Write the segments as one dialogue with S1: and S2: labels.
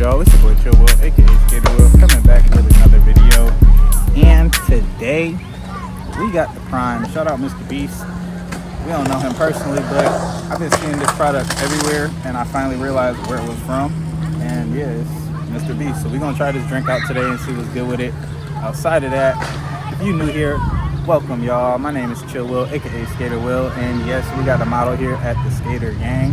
S1: y'all? It's your boy Chill Will, aka Skater Will, coming back with another video. And today we got the prime. Shout out Mr. Beast. We don't know him personally, but I've been seeing this product everywhere, and I finally realized where it was from. And yeah, it's Mr. Beast. So we're gonna try this drink out today and see what's good with it. Outside of that, if you new here, welcome y'all. My name is Chill Will, aka Skater Will, and yes, we got a model here at the Skater Gang.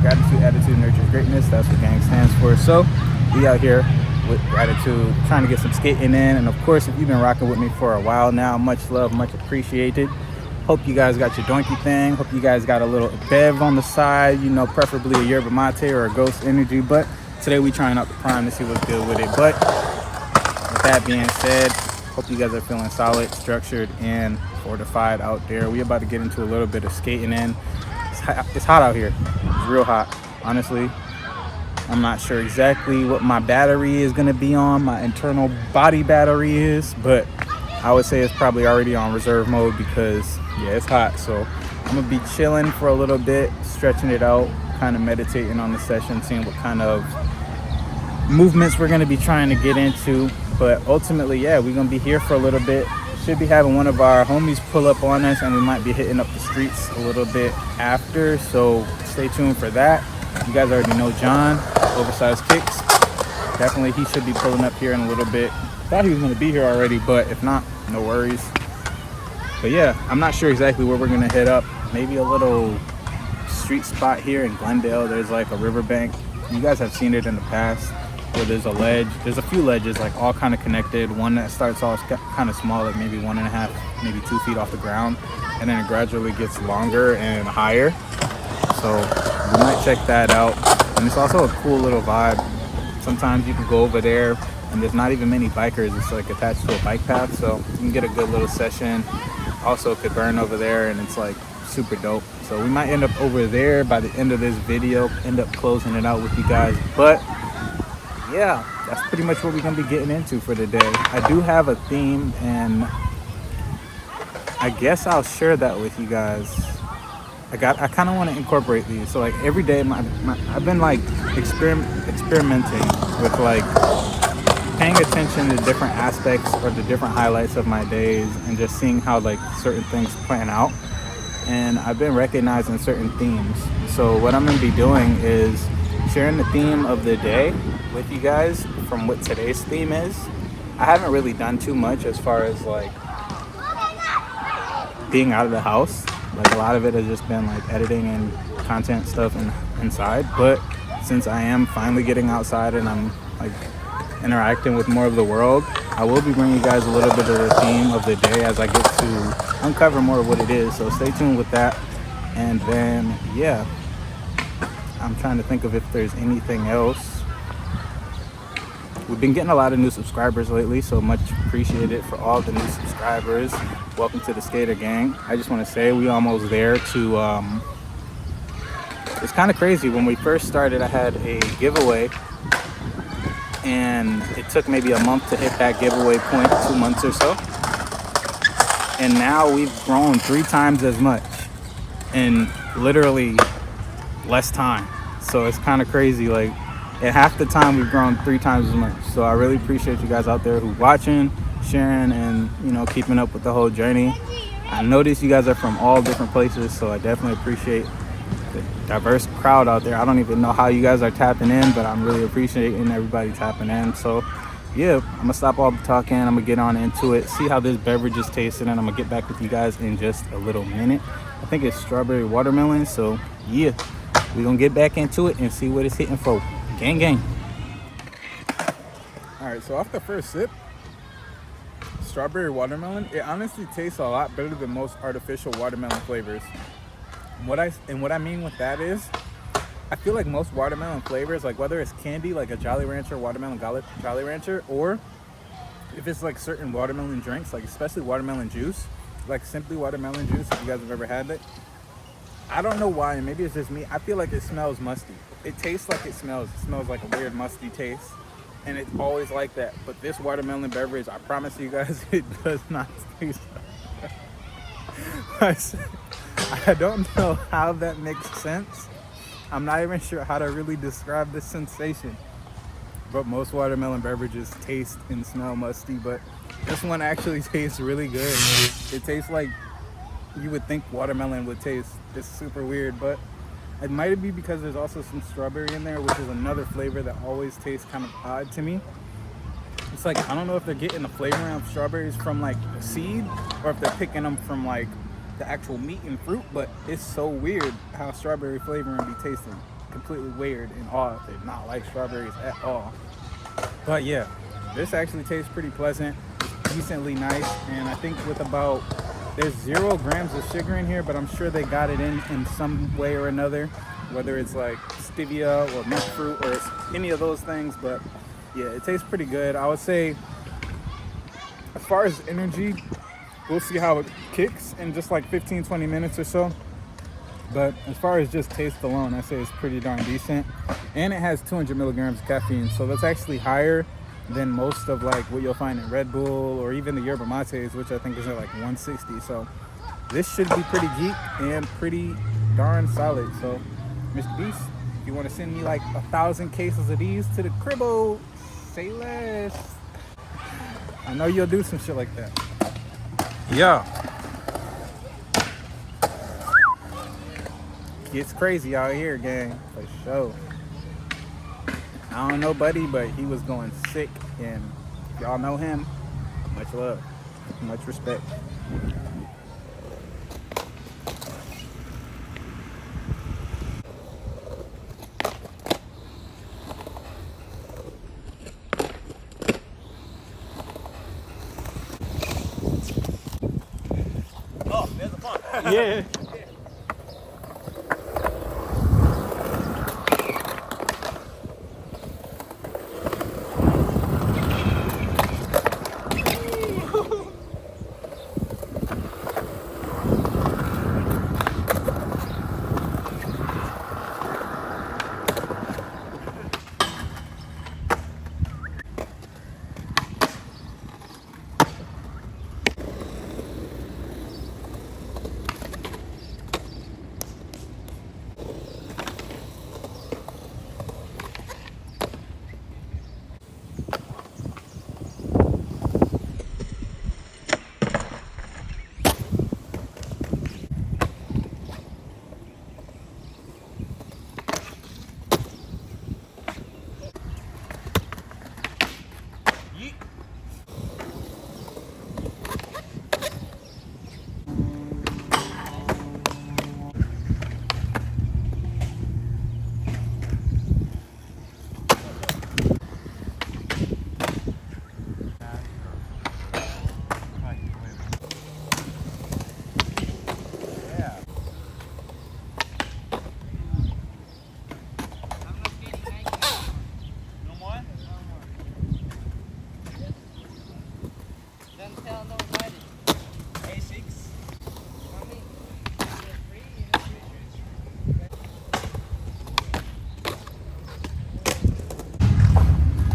S1: Gratitude, attitude, nurtures greatness. That's what gang stands for. So we out here with gratitude, trying to get some skating in. And of course, if you've been rocking with me for a while now, much love, much appreciated. Hope you guys got your donkey thing. Hope you guys got a little bev on the side, you know, preferably a yerba mate or a ghost energy. But today we trying out the prime to see what's good with it. But with that being said, hope you guys are feeling solid, structured, and fortified out there. We about to get into a little bit of skating in. It's hot out here. It's real hot, honestly. I'm not sure exactly what my battery is going to be on, my internal body battery is, but I would say it's probably already on reserve mode because, yeah, it's hot. So I'm going to be chilling for a little bit, stretching it out, kind of meditating on the session, seeing what kind of movements we're going to be trying to get into. But ultimately, yeah, we're going to be here for a little bit. Should be having one of our homies pull up on us, and we might be hitting up the streets a little bit after, so stay tuned for that. You guys already know John, Oversized Kicks. Definitely he should be pulling up here in a little bit. Thought he was going to be here already, but if not, no worries. But yeah, I'm not sure exactly where we're going to hit up. Maybe a little street spot here in Glendale. There's like a riverbank. You guys have seen it in the past, where there's a ledge. There's a few ledges, like all kind of connected. One that starts off kind of small, like maybe 1.5, maybe 2 feet off the ground, and then it gradually gets longer and higher. So we might check that out. And it's also a cool little vibe. Sometimes you can go over there and there's not even many bikers. It's like attached to a bike path, so you can get a good little session. Also could burn over there, and it's like super dope. So we might end up over there by the end of this video, end up closing it out with you guys. But yeah, that's pretty much what we're gonna be getting into for today. I do have a theme, and I guess I'll share that with you guys. I kind of want to incorporate these. So like every day, I've been like experimenting with like paying attention to different aspects or the different highlights of my days, and just seeing how like certain things plan out. And I've been recognizing certain themes. So what I'm gonna be doing is sharing the theme of the day with you guys from what today's theme is. I haven't really done too much as far as like being out of the house. Like a lot of it has just been like editing and content stuff inside. But since I am finally getting outside and I'm like interacting with more of the world, I will be bringing you guys a little bit of the theme of the day as I get to uncover more of what it is. So stay tuned with that. And then yeah, I'm trying to think of if there's anything else. We've been getting a lot of new subscribers lately, so much appreciated for all the new subscribers. Welcome to the Skater Gang. I just want to say we almost there to, it's kind of crazy. When we first started, I had a giveaway, and it took maybe a month to hit that giveaway point, 2 months or so. And now we've grown 3 times as much in literally less time. So it's kind of crazy. Like in half the time we've grown 3 times as much. So I really appreciate you guys out there who watching, sharing, and you know, keeping up with the whole journey. I noticed you guys are from all different places, so I definitely appreciate the diverse crowd out there. I don't even know how you guys are tapping in, but I'm really appreciating everybody tapping in. So yeah, I'm gonna stop all the talking. I'm gonna get on into it, see how this beverage is tasting, and I'm gonna get back with you guys in just a little minute. I think it's strawberry watermelon. So yeah, we're gonna get back into it and see what it's hitting for. Gang gang. All right, so off the first sip, strawberry watermelon, it honestly tastes a lot better than most artificial watermelon flavors. What I mean with that is, I feel like most watermelon flavors, like whether it's candy like a Jolly Rancher watermelon Jolly Rancher, or if it's like certain watermelon drinks, like especially watermelon juice, like Simply watermelon juice, if you guys have ever had it, I don't know why, and maybe it's just me, I feel like it smells musty. It tastes like it smells like a weird musty taste, and it's always like that. But this watermelon beverage, I promise you guys, it does not taste like I don't know how that makes sense. I'm not even sure how to really describe this sensation. but most watermelon beverages taste and smell musty, but this one actually tastes really good. It tastes like you would think watermelon would taste. It's super weird, but it might be because there's also some strawberry in there, which is another flavor that always tastes kind of odd to me. It's like, I don't know if they're getting the flavoring of strawberries from like the seed or if they're picking them from like the actual meat and fruit, but it's so weird how strawberry flavoring be tasting. Completely weird and odd. They're not like strawberries at all. But yeah, this actually tastes pretty pleasant, decently nice, and I think with about, there's 0 grams of sugar in here, but I'm sure they got it in some way or another, whether it's like stevia or monk fruit or any of those things. But yeah, it tastes pretty good. I would say as far as energy, we'll see how it kicks in just like 15-20 minutes or so. But as far as just taste alone, I say it's pretty darn decent. And it has 200 milligrams of caffeine, so that's actually higher than most of like what you'll find in Red Bull or even the yerba mates, which I think is at like 160. So this should be pretty geek and pretty darn solid. So Mr. Beast, if you want to send me like 1,000 cases of these to the cribbo, say less. I know you'll do some shit like that. Yeah. It's crazy out here, gang, for sure. I don't know Buddy, but he was going sick, and if y'all know him, much love, much respect.
S2: Oh, there's a pump.
S1: Yeah.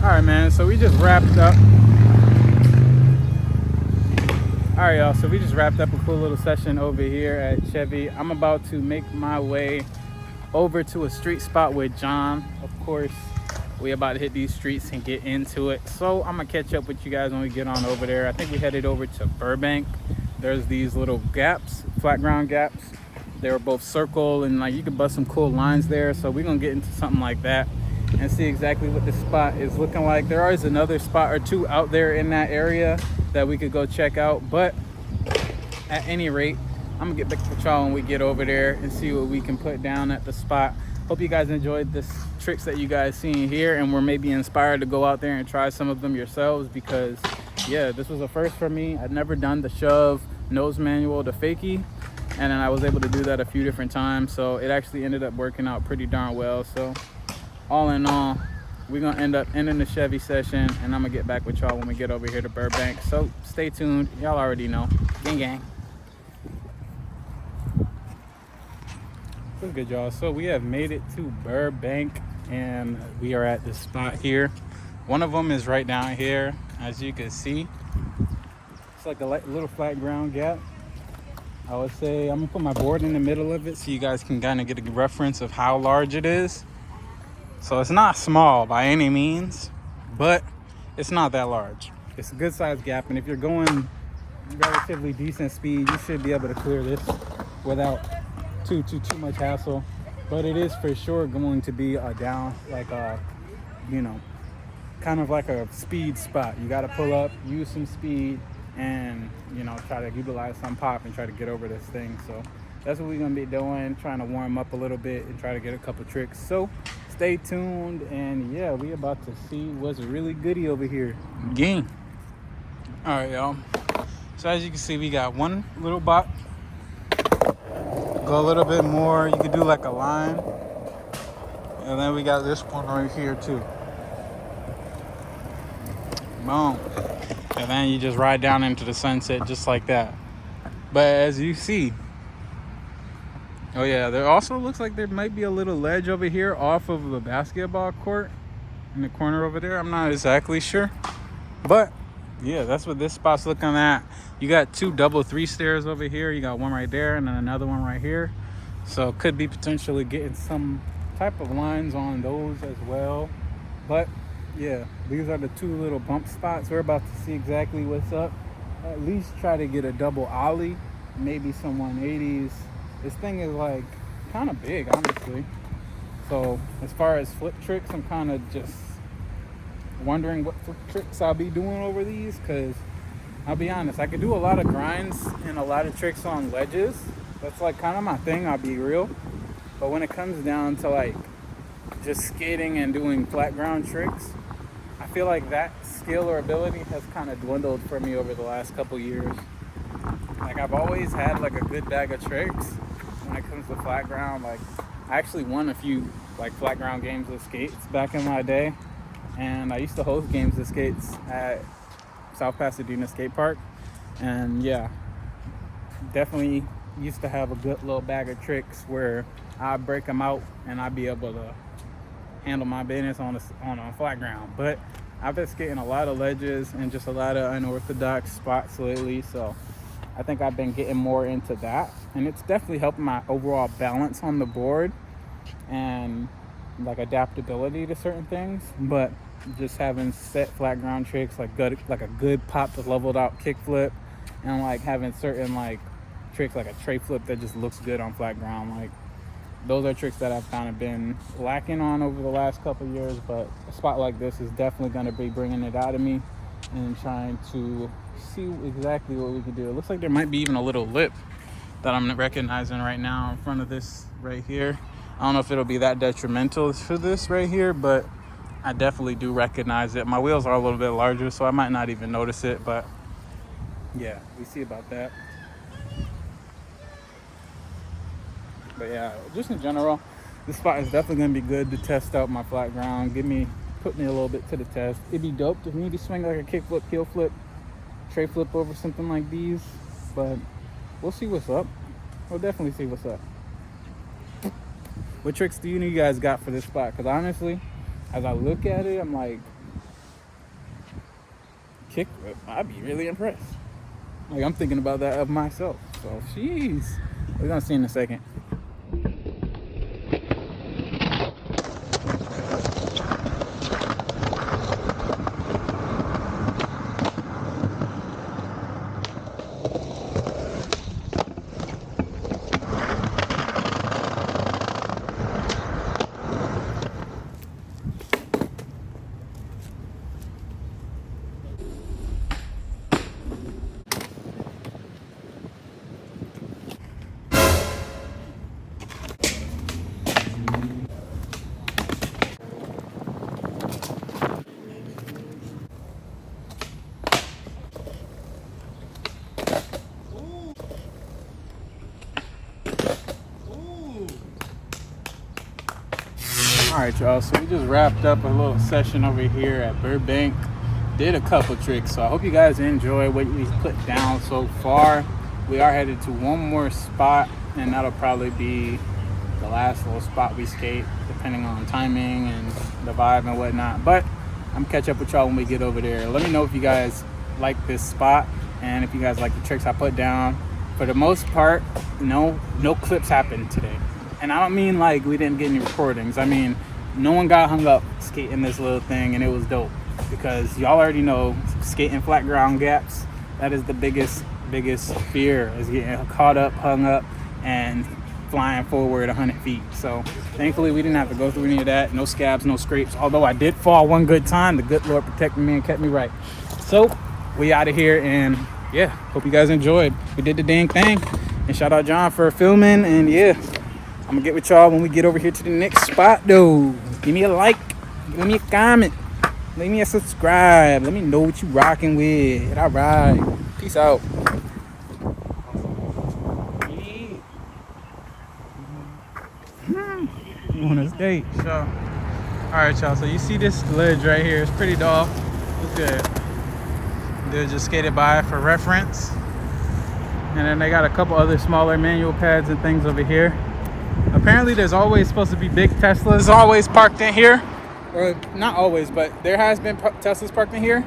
S1: Alright, man, so we just wrapped up. Alright, y'all, so we just wrapped up a cool little session over here at Chevy. I'm about to make my way over to a street spot with John. Of course, we about to hit these streets and get into it. So I'm gonna catch up with you guys when we get on over there. I think we headed over to Burbank. There's these little gaps, flat ground gaps. They were both circle and like you could bust some cool lines there. So we're gonna get into something like that and see exactly what this spot is looking like. There is another spot or two out there in that area that we could go check out, but at any rate, I'm gonna get back with y'all when we get over there and see what we can put down at the spot. Hope you guys enjoyed this tricks that you guys seen here and were maybe inspired to go out there and try some of them yourselves, because yeah, this was a first for me. I'd never done the shove nose manual, the fakie, and then I was able to do that a few different times, so it actually ended up working out pretty darn well. So all in all, we're gonna end up ending the Chevy session, and I'm gonna get back with y'all when we get over here to Burbank. So stay tuned. Y'all already know. Gang gang. What's good, y'all? So we have made it to Burbank, and we are at this spot here. One of them is right down here, as you can see. It's like a little flat ground gap. I would say I'm gonna put my board in the middle of it so you guys can kind of get a reference of how large it is. So it's not small by any means, but it's not that large. It's a good sized gap, and if you're going relatively decent speed, you should be able to clear this without too much hassle. But it is for sure going to be a down, like a, kind of like a speed spot. You got to pull up, use some speed, and try to utilize some pop and try to get over this thing. So that's what we're gonna be doing, trying to warm up a little bit and try to get a couple tricks. So stay tuned, and yeah, we about to see what's really goody over here. Gang. All right, y'all. So as you can see, we got one little bot. Go a little bit more. You could do like a line, and then we got this one right here too. Boom. And then you just ride down into the sunset just like that. But as you see, oh yeah, there also looks like there might be a little ledge over here off of the basketball court in the corner over there. I'm not exactly sure, but yeah, that's what this spot's looking at. You got 2 double 3 stairs over here. You got one right there and then another one right here. So could be potentially getting some type of lines on those as well. But yeah, these are the 2 little bump spots. We're about to see exactly what's up. At least try to get a double ollie, maybe some 180s. This thing is like kind of big, honestly. So as far as flip tricks, I'm kind of just wondering what flip tricks I'll be doing over these, because I'll be honest, I could do a lot of grinds and a lot of tricks on ledges. That's like kind of my thing, I'll be real. But when it comes down to like just skating and doing flat ground tricks, I feel like that skill or ability has kind of dwindled for me over the last couple years. Like I've always had like a good bag of tricks when it comes to flat ground. Like I actually won a few like flat ground games of skates back in my day, and I used to host games of skates at South Pasadena Skate Park. And yeah, definitely used to have a good little bag of tricks where I'd break them out and I'd be able to handle my business on a flat ground. But I've been skating a lot of ledges and just a lot of unorthodox spots lately, so I think I've been getting more into that, and it's definitely helping my overall balance on the board and like adaptability to certain things. But just having set flat ground tricks like a good pop to leveled out kickflip, and like having certain like tricks like a tray flip that just looks good on flat ground, like those are tricks that I've kind of been lacking on over the last couple of years. But a spot like this is definitely going to be bringing it out of me and trying to see exactly what we can do. It looks like there might be even a little lip that I'm recognizing right now in front of this right here. I don't know if it'll be that detrimental for this right here, but I definitely do recognize it. My wheels are a little bit larger, so I might not even notice it, but yeah, we see about that. But yeah, just in general, this spot is definitely going to be good to test out my flat ground, put me a little bit to the test. It'd be dope to maybe swing like a kickflip, heel flip, tray flip over something like these, but we'll see what's up. We'll definitely see what's up. What tricks do you guys got for this spot? Because honestly, as I look at it, I'm like, kickflip, I'd be really impressed. Like I'm thinking about that of myself. So jeez, we're gonna see in a second. Alright y'all, so we just wrapped up a little session over here at Burbank. Did a couple tricks, so I hope you guys enjoy what we put down so far. We are headed to one more spot, and that'll probably be the last little spot we skate, depending on timing and the vibe and whatnot. But I'm catch up with y'all when we get over there. Let me know if you guys like this spot and if you guys like the tricks I put down. For the most part, no clips happened today. And I don't mean like we didn't get any recordings. I mean, no one got hung up skating this little thing, and it was dope. because y'all already know skating flat ground gaps, that is the biggest fear, is getting caught up, hung up, and flying forward 100 feet. So thankfully we didn't have to go through any of that. No scabs, no scrapes, although I did fall one good time. The good Lord protected me and kept me right. So we out of here, and yeah, hope you guys enjoyed. We did the dang thing, and shout out John for filming. And yeah, I'm gonna get with y'all when we get over here to the next spot though. Give me a like, give me a comment, leave me a subscribe, let me know what you rocking with. All right, peace out. You want to skate? So, all right, y'all. So you see this ledge right here? It's pretty dull. It's good. They just skated by for reference. And then they got a couple other smaller manual pads and things over here. Apparently, there's always supposed to be big Teslas always parked in here, or not always, but there has been Teslas parked in here.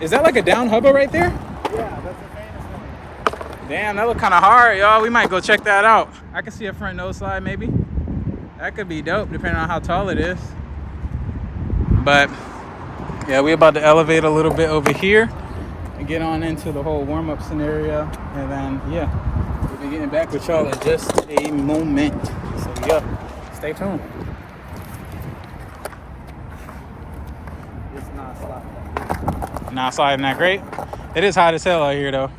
S1: Is that like a down hubba right there?
S2: Yeah, that's a famous one.
S1: Damn, that look kind of hard, y'all. We might go check that out. I can see a front nose slide maybe. That could be dope depending on how tall it is. But yeah, we're about to elevate a little bit over here and get on into the whole warm-up scenario. And then yeah, we'll be getting back with y'all in just a moment. So yeah, stay tuned.
S2: It's not sliding.
S1: Not sliding that great. It is hot as hell out here though.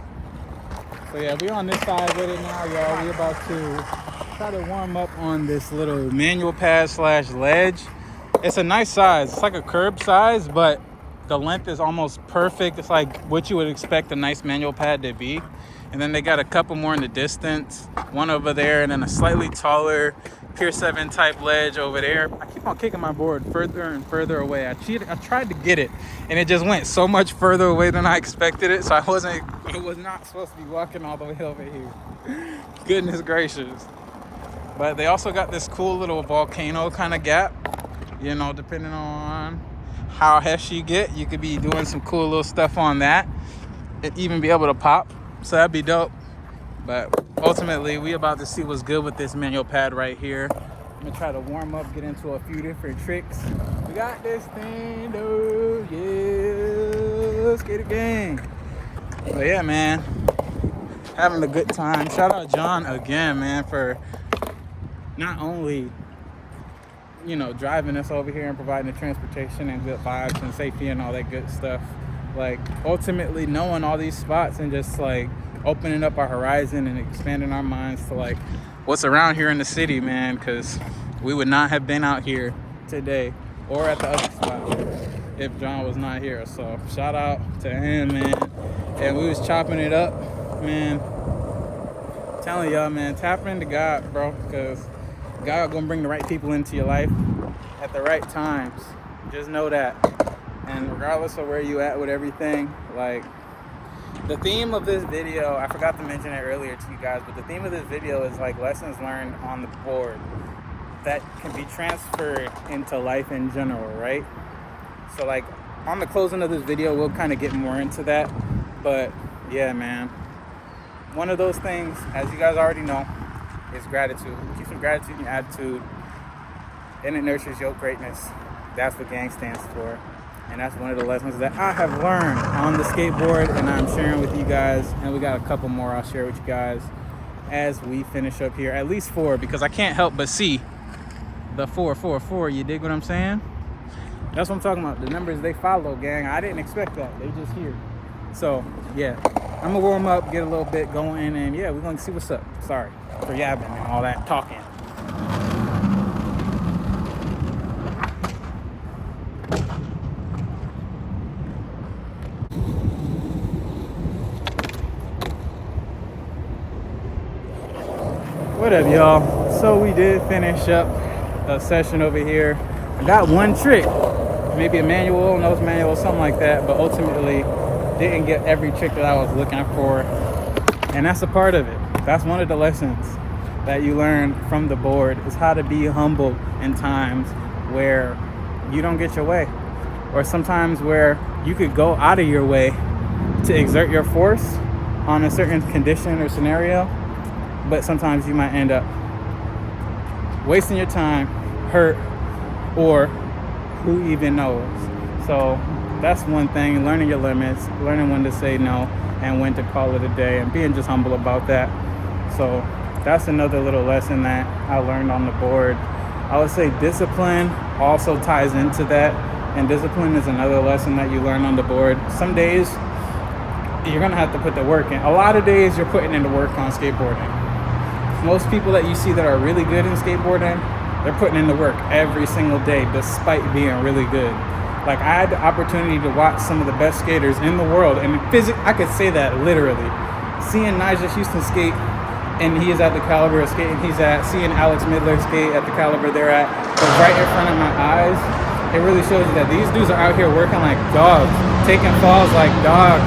S1: So yeah, we're on this side with it now, y'all. We're about to try to warm up on this little manual pad / ledge. It's a nice size. It's like a curb size, but the length is almost perfect. It's like what you would expect a nice manual pad to be. And then they got a couple more in the distance, one over there, and then a slightly taller Pier 7 type ledge over there. I keep on kicking my board further and further away. I tried to get it, and it just went so much further away than I expected it. So it was not supposed to be walking all the way over here. Goodness gracious. But they also got this cool little volcano kind of gap. You know, depending on how hefty you get, you could be doing some cool little stuff on that. It even be able to pop. So that'd be dope. But ultimately, we about to see what's good with this manual pad right here. I'm gonna try to warm up, get into a few different tricks. We got this thing, dude. Yeah, skate gang. But yeah, man, having a good time. Shout out John again, man, for not only, you know, driving us over here and providing the transportation and good vibes and safety and all that good stuff. Like, ultimately knowing all these spots and just like opening up our horizon and expanding our minds to like what's around here in the city, man, because we would not have been out here today or at the other spot if John was not here. So shout out to him, man. And we was chopping it up, man. I'm telling y'all, man, tap into God, bro, because God gonna bring the right people into your life at the right times. Just know that. And regardless of where you at with everything, like, the theme of this video, I forgot to mention it earlier to you guys, but the theme of this video is like lessons learned on the board that can be transferred into life in general, right? So like on the closing of this video, we'll kind of get more into that. But yeah, man, one of those things, as you guys already know, is gratitude. Keep some gratitude in your attitude, and it nurtures your greatness. That's what gang stands for. And that's one of the lessons that I have learned on the skateboard, and I'm sharing with you guys. And we got a couple more I'll share with you guys as we finish up here. At least 4, because I can't help but see the 444. You dig what I'm saying? That's what I'm talking about. The numbers, they follow, gang. I didn't expect that. They just here. So, yeah. I'm going to warm up, get a little bit going, and yeah, we're going to see what's up. Sorry for yabbing and all that talking. What up, y'all? So we did finish up a session over here. I got one trick, maybe a manual, nose manual, something like that, but ultimately didn't get every trick that I was looking for. And that's a part of it. That's one of the lessons that you learn from the board, is how to be humble in times where you don't get your way, or sometimes where you could go out of your way to exert your force on a certain condition or scenario, but sometimes you might end up wasting your time, hurt, or who even knows. So that's one thing, learning your limits, learning when to say no and when to call it a day, and being just humble about that. So that's another little lesson that I learned on the board. I would say discipline also ties into that, and discipline is another lesson that you learn on the board. Some days you're gonna have to put the work in. A lot of days you're putting in the work on skateboarding. Most people that you see that are really good in skateboarding, they're putting in the work every single day despite being really good. Like, I had the opportunity to watch some of the best skaters in the world, and I could say that literally. Seeing Nigel Houston skate, and he is at the caliber of skating he's at, seeing Alex Midler skate at the caliber they're at, but right in front of my eyes, it really shows you that these dudes are out here working like dogs, taking falls like dogs,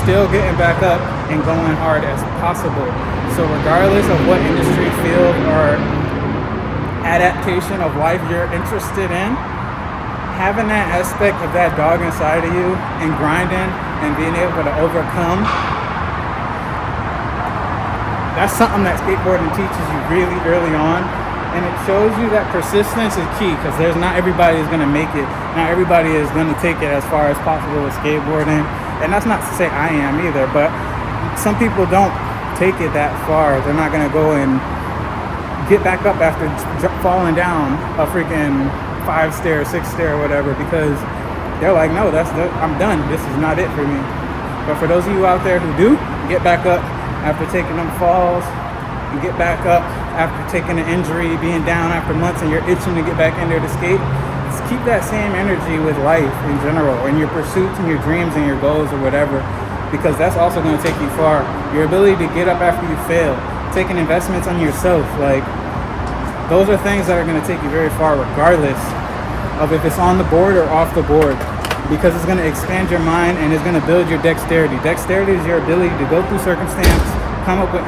S1: still getting back up and going hard as possible. So regardless of what industry, field, or adaptation of life you're interested in, having that aspect of that dog inside of you and grinding and being able to overcome, that's something that skateboarding teaches you really early on. And it shows you that persistence is key, because not everybody is going to make it. Not everybody is going to take it as far as possible with skateboarding. And that's not to say I am either, but some people don't take it that far. They're not going to go and get back up after falling down a freaking 5-stair, 6-stair, whatever, because they're like, no, I'm done. This is not it for me. But for those of you out there who do get back up after taking them falls, and get back up after taking an injury, being down after months, and you're itching to get back in there to skate, just keep that same energy with life in general, and your pursuits and your dreams and your goals or whatever, because that's also going to take you far. Your ability to get up after you fail, taking investments on yourself, like, those are things that are going to take you very far, regardless of if it's on the board or off the board, because it's going to expand your mind and it's going to build your dexterity. Dexterity is your ability to go through circumstance, come up with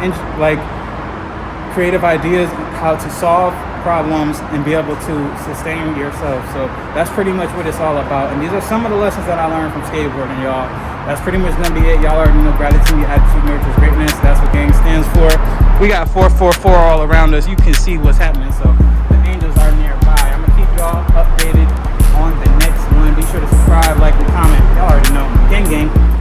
S1: creative ideas how to solve problems and be able to sustain yourself. So that's pretty much what it's all about. And these are some of the lessons that I learned from skateboarding, y'all. That's pretty much gonna be it. Y'all already know gratitude, attitude, nurtures greatness. That's what gang stands for. We got 444 all around us. You can see what's happening. So the angels are nearby. I'm gonna keep y'all updated on the next one. Be sure to subscribe, like, and comment. Y'all already know. Gang gang.